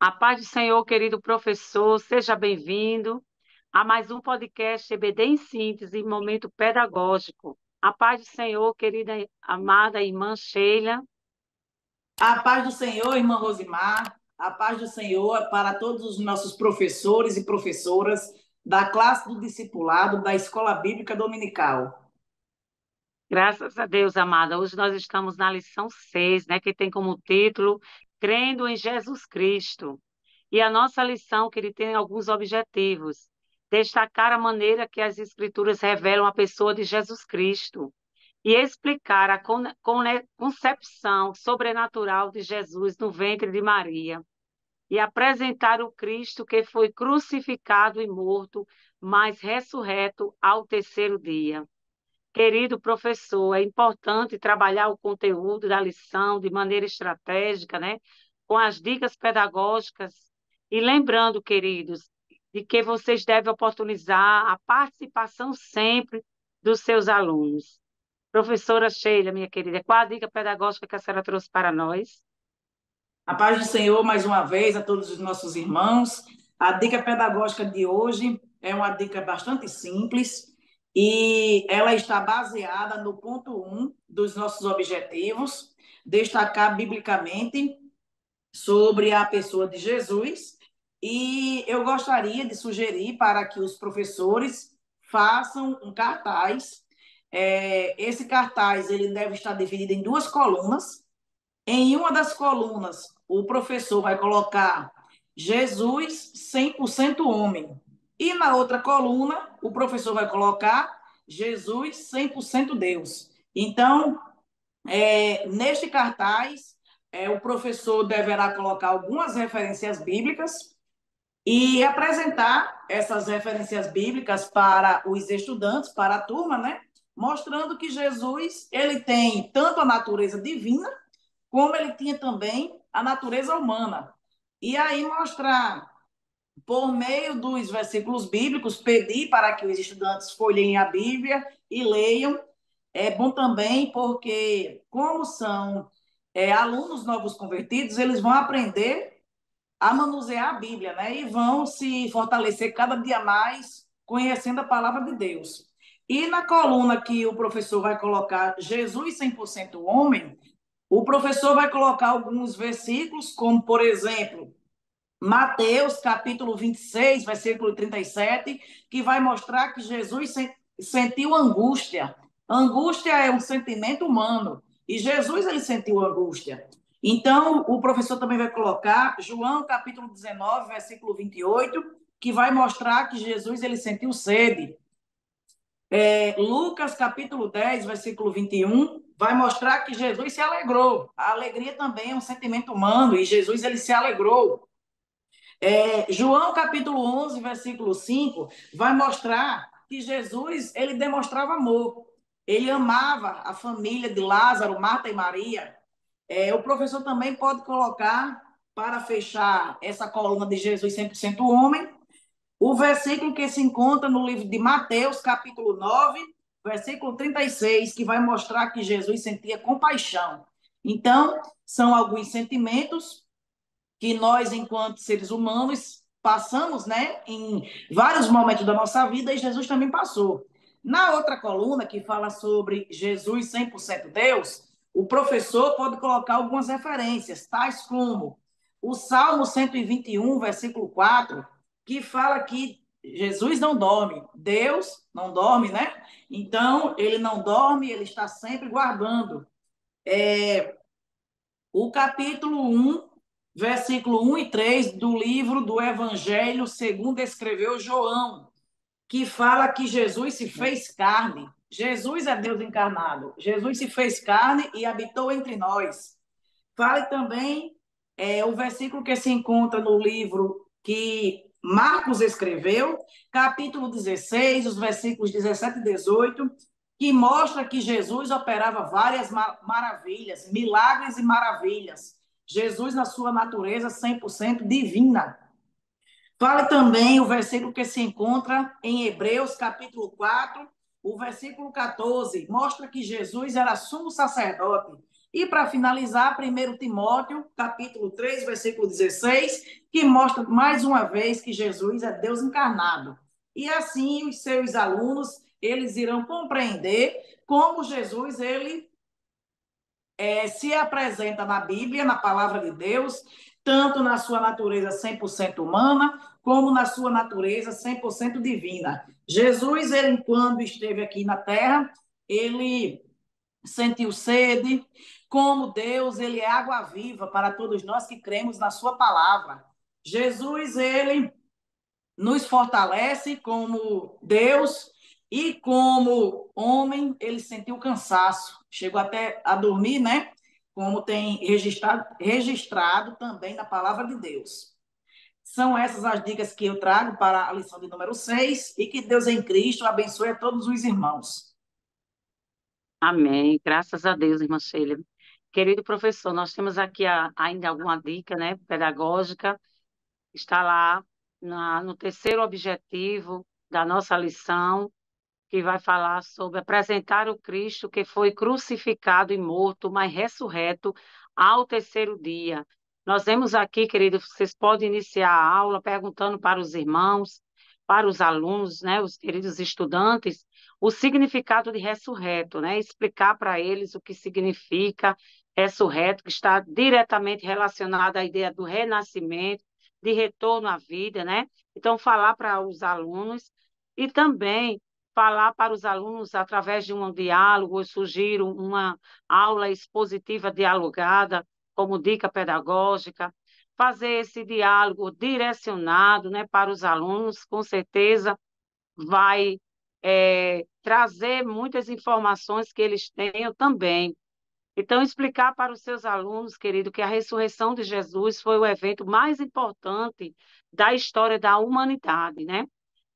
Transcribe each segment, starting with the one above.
A paz do Senhor, querido professor, seja bem-vindo a mais um podcast EBD em Síntese, Momento Pedagógico. A paz do Senhor, querida amada irmã Sheila. A paz do Senhor, irmã Rosimar, a paz do Senhor para todos os nossos professores e professoras da classe do discipulado da Escola Bíblica Dominical. Graças a Deus, amada. Hoje nós estamos na lição 6, né, que tem como título Crendo em Jesus Cristo. E a nossa lição, que ele tem alguns objetivos. Destacar a maneira que as Escrituras revelam a pessoa de Jesus Cristo e explicar a concepção sobrenatural de Jesus no ventre de Maria e apresentar o Cristo que foi crucificado e morto, mas ressurreto ao terceiro dia. Querido professor, é importante trabalhar o conteúdo da lição de maneira estratégica, né? Com as dicas pedagógicas e lembrando, queridos, de que vocês devem oportunizar a participação sempre dos seus alunos. Professora Sheila, minha querida, qual a dica pedagógica que a senhora trouxe para nós? A paz do Senhor, mais uma vez, a todos os nossos irmãos. A dica pedagógica de hoje é uma dica bastante simples e ela está baseada no ponto 1 dos nossos objetivos, destacar biblicamente sobre a pessoa de Jesus. E eu gostaria de sugerir para que os professores façam um cartaz. Esse cartaz ele deve estar dividido em duas colunas. Em uma das colunas, o professor vai colocar Jesus 100% homem. E na outra coluna, o professor vai colocar Jesus 100% Deus. Então, neste cartaz, o professor deverá colocar algumas referências bíblicas e apresentar essas referências bíblicas para os estudantes, para a turma, né? Mostrando que Jesus ele tem tanto a natureza divina como ele tinha também a natureza humana. E aí mostrar, por meio dos versículos bíblicos, pedir para que os estudantes folheiem a Bíblia e leiam. É bom também porque, como são alunos novos convertidos, eles vão aprender a manusear a Bíblia, né? E vão se fortalecer cada dia mais conhecendo a palavra de Deus. E na coluna que o professor vai colocar Jesus 100% homem, o professor vai colocar alguns versículos, como, por exemplo, Mateus, capítulo 26, versículo 37, que vai mostrar que Jesus sentiu angústia. Angústia é um sentimento humano. E Jesus, ele sentiu angústia. Então, o professor também vai colocar João, capítulo 19, versículo 28, que vai mostrar que Jesus, ele sentiu sede. Lucas, capítulo 10, versículo 21, vai mostrar que Jesus se alegrou. A alegria também é um sentimento humano e Jesus, ele se alegrou. João capítulo 11, versículo 5, vai mostrar que Jesus, ele demonstrava amor. Ele amava a família de Lázaro, Marta e Maria. O professor também pode colocar, para fechar essa coluna de Jesus 100% homem, o versículo que se encontra no livro de Mateus, capítulo 9, versículo 36, que vai mostrar que Jesus sentia compaixão. Então, são alguns sentimentos que nós, enquanto seres humanos, passamos, né, em vários momentos da nossa vida e Jesus também passou. Na outra coluna, que fala sobre Jesus 100% Deus, o professor pode colocar algumas referências, tais como o Salmo 121, versículo 4, que fala que Jesus não dorme, Deus não dorme, né? Então, ele não dorme, ele está sempre guardando. O capítulo 1, versículo 1 e 3 do livro do Evangelho segundo escreveu João, que fala que Jesus se fez carne. Jesus é Deus encarnado. Jesus se fez carne e habitou entre nós. Fale também o versículo que se encontra no livro que Marcos escreveu, capítulo 16, os versículos 17 e 18, que mostra que Jesus operava várias maravilhas, milagres e maravilhas. Jesus, na sua natureza 100% divina. Fale também o versículo que se encontra em Hebreus, capítulo 4, o versículo 14, mostra que Jesus era sumo sacerdote. E para finalizar, 1 Timóteo, capítulo 3, versículo 16, que mostra mais uma vez que Jesus é Deus encarnado. E assim os seus alunos, eles irão compreender como Jesus, ele se apresenta na Bíblia, na palavra de Deus, tanto na sua natureza 100% humana, como na sua natureza 100% divina. Jesus, ele, quando esteve aqui na Terra, ele sentiu sede. Como Deus, ele é água viva para todos nós que cremos na sua palavra. Jesus, ele nos fortalece como Deus e como homem, ele sentiu cansaço, chegou até a dormir, né? Como tem registrado também na palavra de Deus. São essas as dicas que eu trago para a lição de número 6 e que Deus em Cristo abençoe a todos os irmãos. Amém. Graças a Deus, irmã Sheila. Querido professor, nós temos aqui ainda alguma dica, né, pedagógica. Está lá no terceiro objetivo da nossa lição, que vai falar sobre apresentar o Cristo que foi crucificado e morto, mas ressurreto ao terceiro dia. Nós vemos aqui, querido, vocês podem iniciar a aula perguntando para os irmãos, para os alunos, né, os queridos estudantes, o significado de ressurreto, né? Explicar para eles o que significa ressurreto, que está diretamente relacionado à ideia do renascimento, de retorno à vida, né? Então, falar para os alunos e também falar para os alunos através de um diálogo, eu sugiro uma aula expositiva dialogada, como dica pedagógica, fazer esse diálogo direcionado, né, para os alunos, com certeza vai trazer muitas informações que eles tenham também. Então, explicar para os seus alunos, querido, que a ressurreição de Jesus foi o evento mais importante da história da humanidade, né?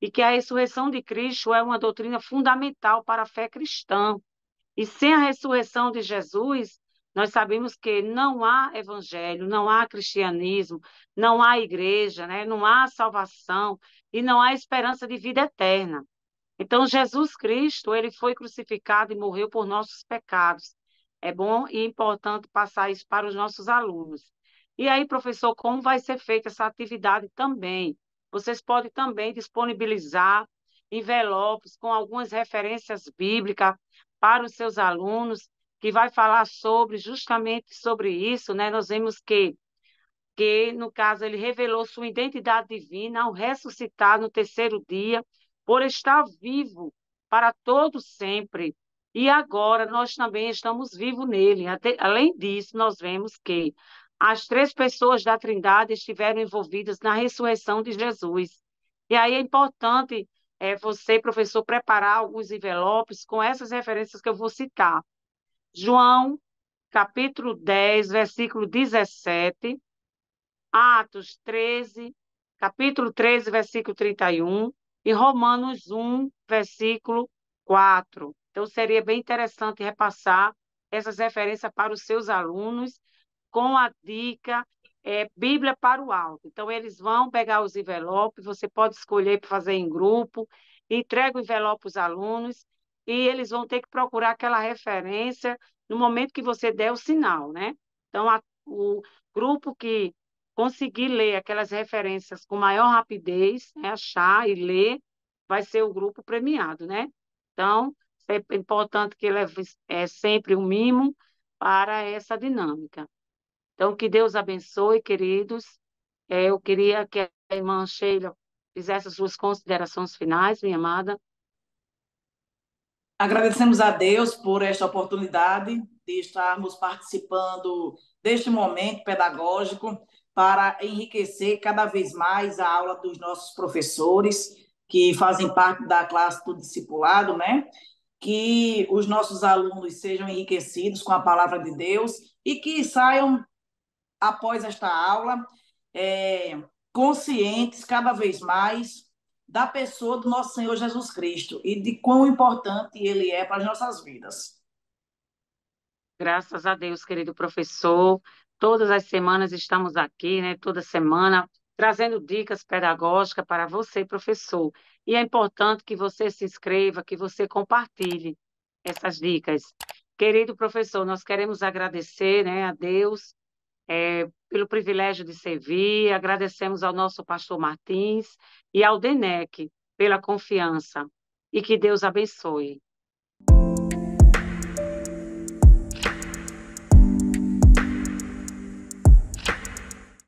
E que a ressurreição de Cristo é uma doutrina fundamental para a fé cristã. E sem a ressurreição de Jesus, nós sabemos que não há evangelho, não há cristianismo, não há igreja, né? Não há salvação e não há esperança de vida eterna. Então, Jesus Cristo, ele foi crucificado e morreu por nossos pecados. É bom e importante passar isso para os nossos alunos. E aí, professor, como vai ser feita essa atividade também? Vocês podem também disponibilizar envelopes com algumas referências bíblicas para os seus alunos, que vai falar sobre justamente sobre isso, né? Nós vemos que, no caso, ele revelou sua identidade divina ao ressuscitar no terceiro dia, por estar vivo para todo sempre. E agora nós também estamos vivos nele. Além disso, nós vemos que as três pessoas da Trindade estiveram envolvidas na ressurreição de Jesus. E aí é importante você, professor, preparar alguns envelopes com essas referências que eu vou citar. João, capítulo 10, versículo 17, Atos 13, capítulo 13, versículo 31, e Romanos 1, versículo 4. Então, seria bem interessante repassar essas referências para os seus alunos com a dica Bíblia para o Alto. Então, eles vão pegar os envelopes, você pode escolher para fazer em grupo, entrega o envelope aos alunos e eles vão ter que procurar aquela referência no momento que você der o sinal, né? Então, o grupo que conseguir ler aquelas referências com maior rapidez, né, achar e ler, vai ser o grupo premiado, né? Então, é importante que leve sempre um mimo para essa dinâmica. Então, que Deus abençoe, queridos. Eu queria que a irmã Sheila fizesse as suas considerações finais, minha amada. Agradecemos a Deus por esta oportunidade de estarmos participando deste momento pedagógico para enriquecer cada vez mais a aula dos nossos professores que fazem parte da classe do discipulado, né? Que os nossos alunos sejam enriquecidos com a palavra de Deus e que saiam, após esta aula, conscientes cada vez mais da pessoa do nosso Senhor Jesus Cristo e de quão importante ele é para as nossas vidas. Graças a Deus, querido professor. Todas as semanas estamos aqui, né? Toda semana, trazendo dicas pedagógicas para você, professor. E é importante que você se inscreva, que você compartilhe essas dicas. Querido professor, nós queremos agradecer, né, a Deus pelo privilégio de servir, agradecemos ao nosso pastor Martins e ao DENEC pela confiança, e que Deus abençoe.